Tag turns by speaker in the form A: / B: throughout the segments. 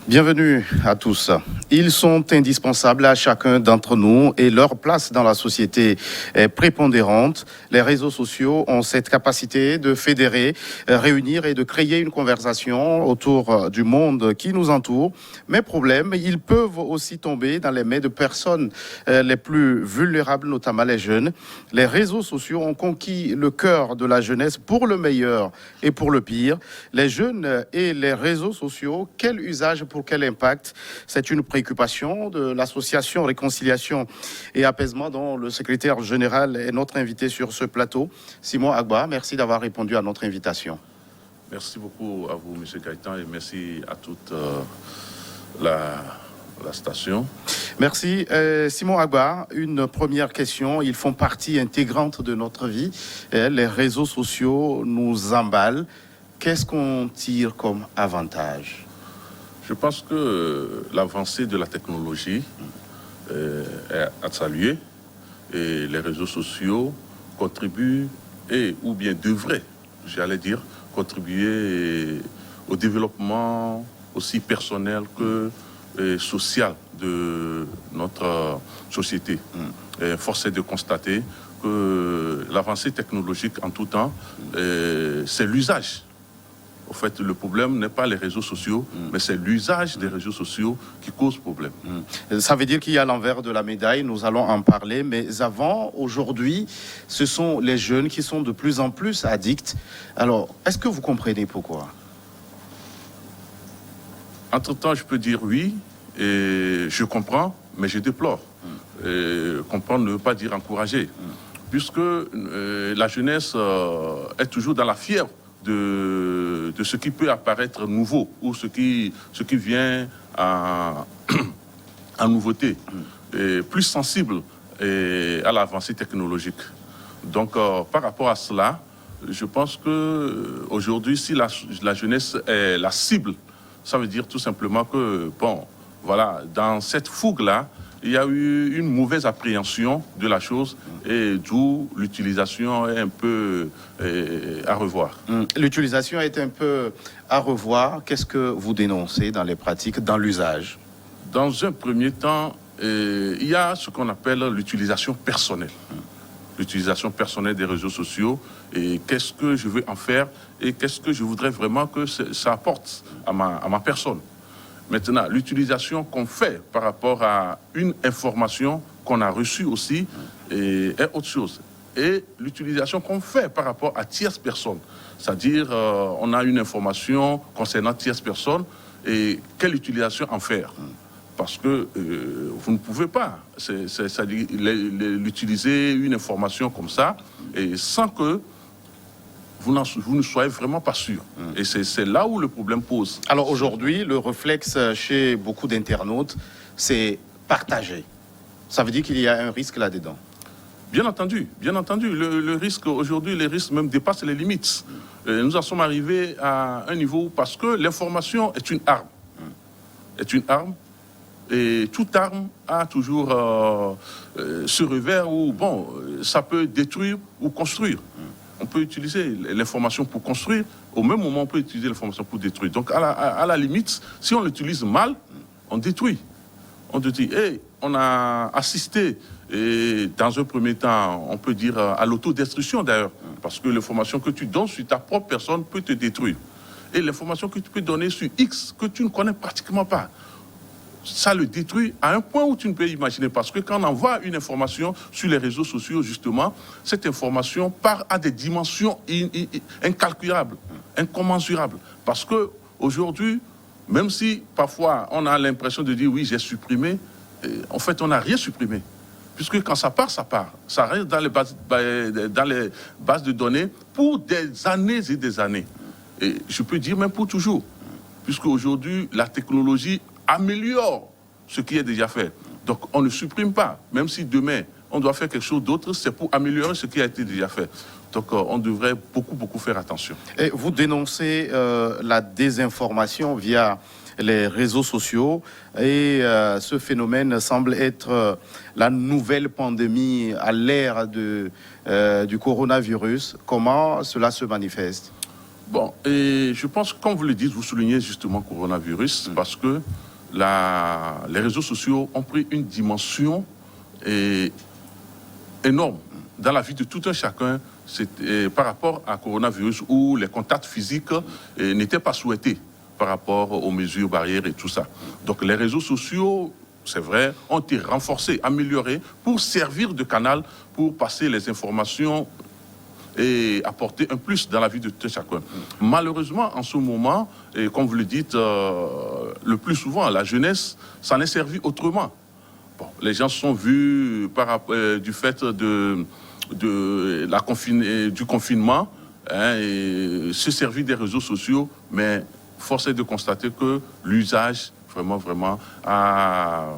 A: Bienvenue à tous. Ils sont indispensables à chacun d'entre nous et leur place dans la société est prépondérante. Les réseaux sociaux ont cette capacité de fédérer, réunir et de créer une conversation autour du monde qui nous entoure. Mais problème, ils peuvent aussi tomber dans les mains de personnes les plus vulnérables, notamment les jeunes. Les réseaux sociaux ont conquis le cœur de la jeunesse pour le meilleur et pour le pire. Les jeunes et les réseaux sociaux, quel usage pour quel impact? C'est une préoccupation de l'association Réconciliation et Apaisement dont le secrétaire général est notre invité sur ce plateau. Simon Agba, merci d'avoir répondu à notre invitation.
B: Merci beaucoup à vous, M. Gaëtan, et merci à toute la station.
A: Merci. Simon Agba, une première question. Ils font partie intégrante de notre vie. Les réseaux sociaux nous emballent. Qu'est-ce qu'on tire comme avantage?
B: Je pense que l'avancée de la technologie est à saluer et les réseaux sociaux contribuent ou bien devraient, j'allais dire, contribuer au développement aussi personnel que social de notre société. Force est de constater que l'avancée technologique en tout temps, c'est l'usage. En fait, le problème n'est pas les réseaux sociaux, mais c'est l'usage des réseaux sociaux qui cause problème.
A: Ça veut dire qu'il y a l'envers de la médaille, nous allons en parler, mais avant, aujourd'hui, ce sont les jeunes qui sont de plus en plus addicts. Alors, est-ce que vous comprenez pourquoi?
B: Entre-temps, je peux dire oui, et je comprends, mais je déplore. Comprendre ne veut pas dire encourager, puisque la jeunesse est toujours dans la fièvre de ce qui peut apparaître nouveau ou ce qui vient en nouveauté, et plus sensible à l'avancée technologique. Donc, par rapport à cela, je pense que aujourd'hui, si la jeunesse est la cible, ça veut dire tout simplement que, bon, voilà, dans cette fougue-là, il y a eu une mauvaise appréhension de la chose et d'où l'utilisation est un peu à revoir.
A: L'utilisation est un peu à revoir. Qu'est-ce que vous dénoncez dans les pratiques, dans l'usage?
B: Dans un premier temps, il y a ce qu'on appelle l'utilisation personnelle. L'utilisation personnelle des réseaux sociaux et qu'est-ce que je veux en faire et qu'est-ce que je voudrais vraiment que ça apporte à ma personne. Maintenant, l'utilisation qu'on fait par rapport à une information qu'on a reçue aussi est autre chose. Et l'utilisation qu'on fait par rapport à tierces personnes, c'est-à-dire on a une information concernant tierces personnes et quelle utilisation en faire. Parce que vous ne pouvez pas l'utiliser une information comme ça et sans que vous ne soyez vraiment pas sûr. Et c'est là où le problème pose.
A: Alors aujourd'hui, le réflexe chez beaucoup d'internautes, c'est partager. Ça veut dire qu'il y a un risque là-dedans.
B: Bien entendu, bien entendu. Le risque, aujourd'hui, les risques même dépassent les limites. Nous en sommes arrivés à un niveau parce que l'information est une arme. Est une arme. Et toute arme a toujours ce revers où, bon, ça peut détruire ou construire. On peut utiliser l'information pour construire, au même moment on peut utiliser l'information pour détruire. Donc à la limite, si on l'utilise mal, on détruit. On détruit. Et on a assisté, et dans un premier temps, on peut dire à l'autodestruction d'ailleurs, parce que l'information que tu donnes sur ta propre personne peut te détruire. Et l'information que tu peux donner sur X, que tu ne connais pratiquement pas, ça le détruit à un point où tu ne peux imaginer. Parce que quand on envoie une information sur les réseaux sociaux, justement, cette information part à des dimensions incalculables, incommensurables. Parce que aujourd'hui, même si parfois on a l'impression de dire oui, j'ai supprimé, en fait, on n'a rien supprimé. Puisque quand ça part, ça part. Ça reste dans les bases de données pour des années et des années. Et je peux dire même pour toujours. Puisque aujourd'hui, la technologie améliore ce qui est déjà fait. Donc on ne supprime pas, même si demain on doit faire quelque chose d'autre, c'est pour améliorer ce qui a été déjà fait. Donc on devrait beaucoup faire attention.
A: Et vous dénoncez la désinformation via les réseaux sociaux et ce phénomène semble être la nouvelle pandémie à l'ère du coronavirus. Comment cela se manifeste?
B: Bon, et je pense que, comme vous le dites, vous soulignez justement coronavirus, parce que les réseaux sociaux ont pris une dimension énorme dans la vie de tout un chacun par rapport à coronavirus, où les contacts physiques n'étaient pas souhaités par rapport aux mesures barrières et tout ça. Donc les réseaux sociaux, c'est vrai, ont été renforcés, améliorés pour servir de canal pour passer les informations et apporter un plus dans la vie de tout chacun. Malheureusement, en ce moment, et comme vous le dites, le plus souvent, la jeunesse s'en est servie autrement. Bon, les gens sont vus du fait du confinement, hein, et se servir des réseaux sociaux, mais force est de constater que l'usage vraiment a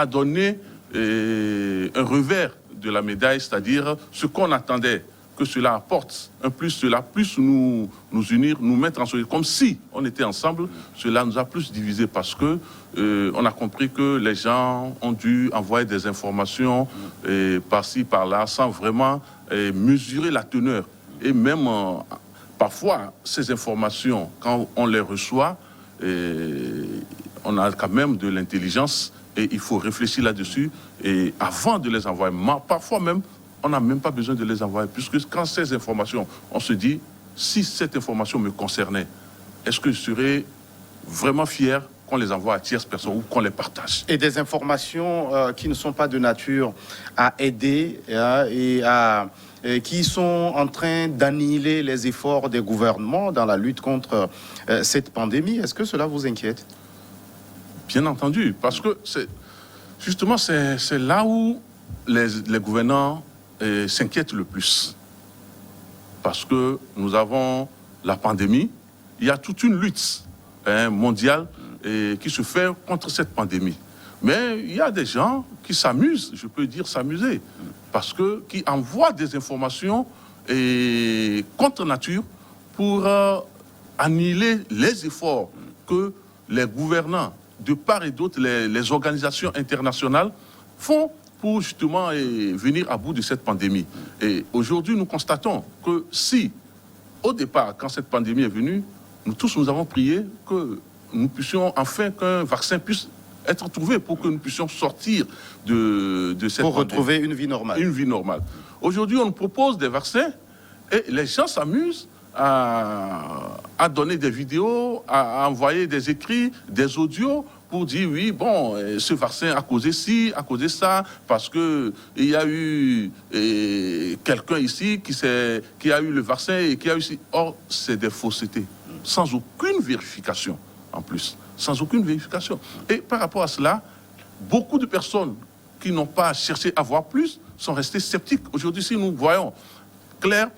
B: donné un revers de la médaille, c'est-à-dire ce qu'on attendait que cela apporte un plus, cela puisse nous unir, nous mettre ensemble, comme si on était ensemble. Cela nous a plus divisés parce que on a compris que les gens ont dû envoyer des informations par-ci, par-là, sans vraiment mesurer la teneur. Et même parfois, ces informations, quand on les reçoit, on a quand même de l'intelligence et il faut réfléchir là-dessus. Et avant de les envoyer, parfois même, on n'a même pas besoin de les envoyer, puisque quand ces informations, on se dit, si cette information me concernait, est-ce que je serais vraiment fier qu'on les envoie à tierces personnes ou qu'on les partage?
A: Et des informations qui ne sont pas de nature à aider et qui sont en train d'annihiler les efforts des gouvernements dans la lutte contre cette pandémie. Est-ce que cela vous inquiète?
B: Bien entendu, parce que c'est là où les gouvernants s'inquiètent le plus. Parce que nous avons la pandémie, il y a toute une lutte mondiale qui se fait contre cette pandémie. Mais il y a des gens qui s'amusent, je peux dire s'amuser, parce que qui envoient des informations contre nature pour annihiler les efforts que les gouvernants de part et d'autre, les organisations internationales font pour justement venir à bout de cette pandémie. Et aujourd'hui, nous constatons que si, au départ, quand cette pandémie est venue, nous avons prié que nous puissions enfin qu'un vaccin puisse être trouvé pour que nous puissions sortir de cette pandémie.
A: Pour retrouver une vie normale.
B: Une vie normale. Aujourd'hui, on nous propose des vaccins et les gens s'amusent à donner des vidéos, à envoyer des écrits, des audios pour dire oui, bon, ce vaccin a causé ci, a causé ça, parce que il y a eu quelqu'un ici qui a eu le vaccin et qui a eu... Or, c'est des faussetés, sans aucune vérification, en plus, sans aucune vérification. Et par rapport à cela, beaucoup de personnes qui n'ont pas cherché à voir plus sont restées sceptiques. Aujourd'hui, si nous voyons clair,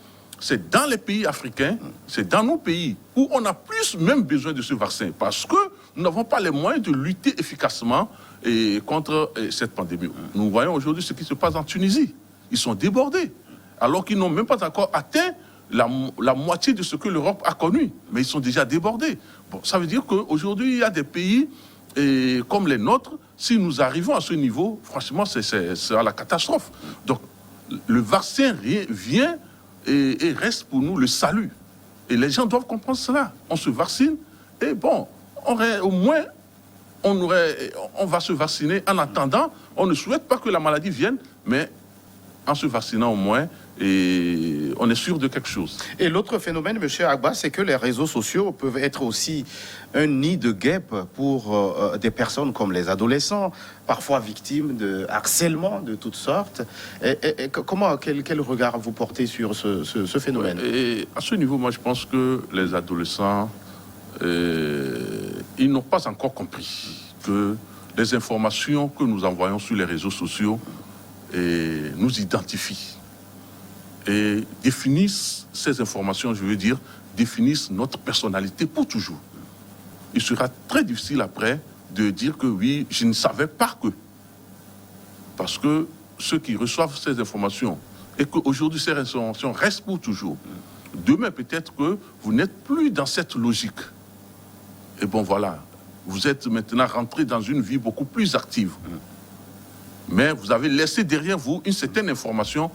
B: c'est dans les pays africains, c'est dans nos pays où on a plus même besoin de ce vaccin parce que nous n'avons pas les moyens de lutter efficacement contre cette pandémie. Nous voyons aujourd'hui ce qui se passe en Tunisie. Ils sont débordés, alors qu'ils n'ont même pas encore atteint la moitié de ce que l'Europe a connu. Mais ils sont déjà débordés. Bon, ça veut dire qu'aujourd'hui, il y a des pays comme les nôtres. Si nous arrivons à ce niveau, franchement, c'est à la catastrophe. Donc, le vaccin vient et reste pour nous le salut. Et les gens doivent comprendre cela. On se vaccine et bon, on va se vacciner en attendant. On ne souhaite pas que la maladie vienne, mais en se vaccinant au moins, et on est sûr de quelque chose.
A: Et l'autre phénomène, M. Agba, c'est que les réseaux sociaux peuvent être aussi un nid de guêpes pour des personnes comme les adolescents, parfois victimes de harcèlement de toutes sortes. Quel regard vous portez sur ce phénomène?
B: Et à ce niveau, moi, je pense que les adolescents, ils n'ont pas encore compris que les informations que nous envoyons sur les réseaux sociaux nous identifient et définissent ces informations, je veux dire, définissent notre personnalité pour toujours. Il sera très difficile après de dire que oui, je ne savais pas que. Parce que ceux qui reçoivent ces informations et qu'aujourd'hui ces informations restent pour toujours, demain peut-être que vous n'êtes plus dans cette logique. Et bon voilà, vous êtes maintenant rentré dans une vie beaucoup plus active. Mais vous avez laissé derrière vous une certaine information,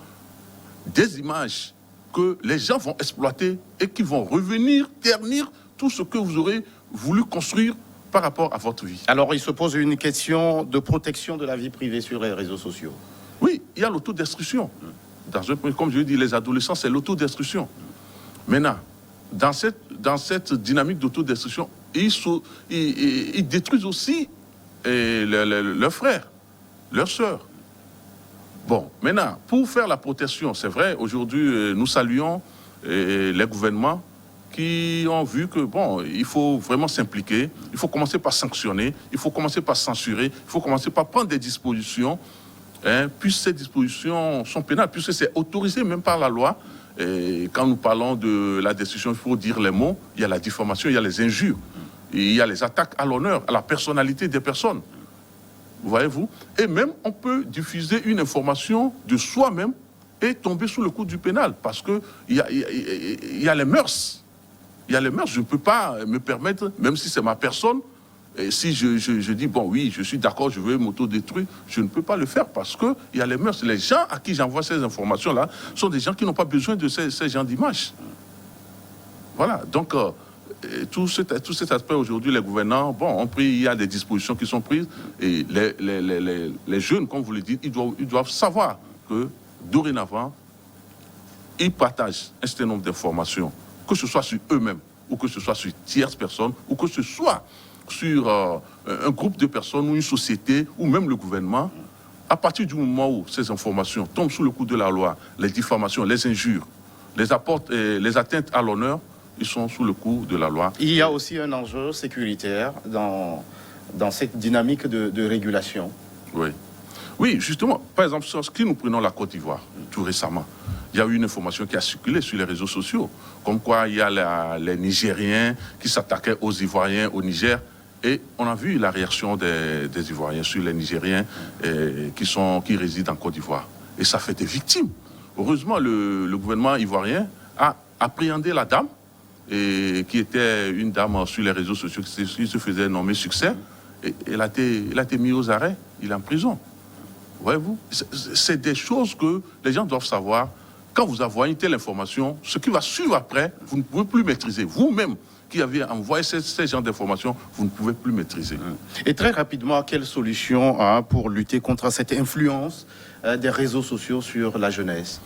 B: des images que les gens vont exploiter et qui vont revenir ternir tout ce que vous aurez voulu construire par rapport à votre vie.
A: Alors, il se pose une question de protection de la vie privée sur les réseaux sociaux.
B: Oui, il y a l'autodestruction. Comme je l'ai dit, les adolescents, c'est l'autodestruction. Maintenant, dans cette dynamique d'autodestruction, ils détruisent aussi leurs frères, leurs sœurs. Bon, maintenant, pour faire la protection, c'est vrai, aujourd'hui, nous saluons les gouvernements qui ont vu que, bon, il faut vraiment s'impliquer, il faut commencer par sanctionner, il faut commencer par censurer, il faut commencer par prendre des dispositions, puisque ces dispositions sont pénales, puisque c'est autorisé même par la loi. Et quand nous parlons de la destruction, il faut dire les mots, il y a la diffamation, il y a les injures, il y a les attaques à l'honneur, à la personnalité des personnes. Voyez-vous? Et même, on peut diffuser une information de soi-même et tomber sous le coup du pénal, parce qu'il y a les mœurs. Il y a les mœurs, je ne peux pas me permettre, même si c'est ma personne, et si je dis, bon, oui, je suis d'accord, je veux m'autodétruire, je ne peux pas le faire parce qu'il y a les mœurs. Les gens à qui j'envoie ces informations-là sont des gens qui n'ont pas besoin de ces gens d'images. Voilà, donc tout cet aspect aujourd'hui, les gouvernants, bon, ont pris, il y a des dispositions qui sont prises, et les jeunes, comme vous le dites, ils doivent savoir que, dorénavant, ils partagent un certain nombre d'informations, que ce soit sur eux-mêmes, ou que ce soit sur tierces personnes, ou que ce soit sur un groupe de personnes, ou une société, ou même le gouvernement. À partir du moment où ces informations tombent sous le coup de la loi, les diffamations, les injures, les atteintes à l'honneur, ils sont sous le coup de la loi.
A: Il y a aussi un enjeu sécuritaire dans cette dynamique de régulation.
B: Oui. Oui, justement, par exemple, sur ce qui nous prenons la Côte d'Ivoire, tout récemment, il y a eu une information qui a circulé sur les réseaux sociaux, comme quoi il y a les Nigériens qui s'attaquaient aux Ivoiriens au Niger, et on a vu la réaction des Ivoiriens sur les Nigériens qui résident en Côte d'Ivoire. Et ça fait des victimes. Heureusement, le gouvernement ivoirien a appréhendé la dame, qui était une dame sur les réseaux sociaux qui se faisait nommer Succès, et elle a été mise aux arrêts, il est en prison. Voyez-vous, c'est des choses que les gens doivent savoir. Quand vous envoyez une telle information, ce qui va suivre après, vous ne pouvez plus maîtriser. Vous-même qui avez envoyé ces genres d'informations, vous ne pouvez plus maîtriser.
A: Et très rapidement, quelle solution pour lutter contre cette influence des réseaux sociaux sur la jeunesse?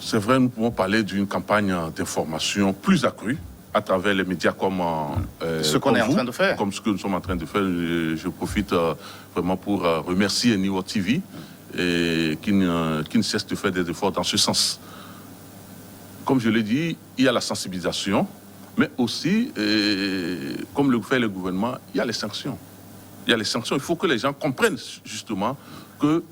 B: C'est vrai, nous pouvons parler d'une campagne d'information plus accrue à travers les médias comme
A: ce qu'on est en train de faire.
B: Comme ce que nous sommes en train de faire. Je profite vraiment pour remercier Niwo TV qui ne cesse de faire des efforts dans ce sens. Comme je l'ai dit, il y a la sensibilisation, mais aussi, comme le fait le gouvernement, il y a les sanctions. Il y a les sanctions. Il faut que les gens comprennent justement que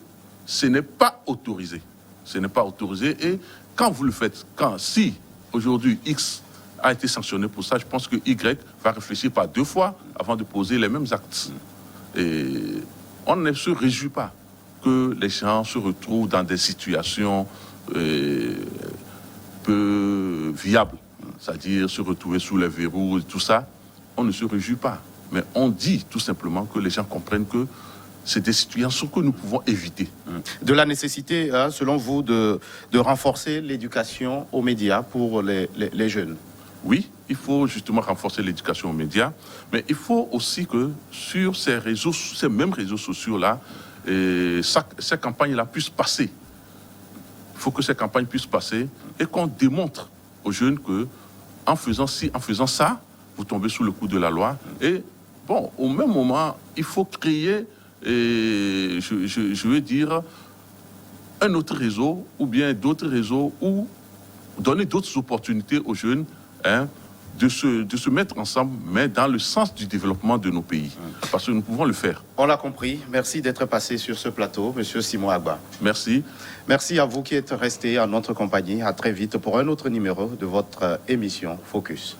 B: ce n'est pas autorisé. Ce n'est pas autorisé. Et quand vous le faites, si aujourd'hui X a été sanctionné pour ça, je pense que Y va réfléchir par 2 fois avant de poser les mêmes actes. Et on ne se réjouit pas que les gens se retrouvent dans des situations peu viables, c'est-à-dire se retrouver sous les verrous et tout ça. On ne se réjouit pas, mais on dit tout simplement que les gens comprennent que c'est des situations que nous pouvons éviter.
A: De la nécessité, selon vous, de renforcer l'éducation aux médias pour les jeunes.
B: Oui, il faut justement renforcer l'éducation aux médias, mais il faut aussi que sur ces mêmes réseaux sociaux-là, ces campagnes-là puissent passer. Il faut que ces campagnes puissent passer et qu'on démontre aux jeunes que en faisant ça, vous tombez sous le coup de la loi. Et bon, au même moment, il faut créer, je veux dire, un autre réseau ou bien d'autres réseaux ou donner d'autres opportunités aux jeunes de se mettre ensemble, mais dans le sens du développement de nos pays. Parce que nous pouvons le faire.
A: On l'a compris. Merci d'être passé sur ce plateau, Monsieur Simon Agba.
B: Merci.
A: Merci à vous qui êtes restés en notre compagnie. À très vite pour un autre numéro de votre émission Focus.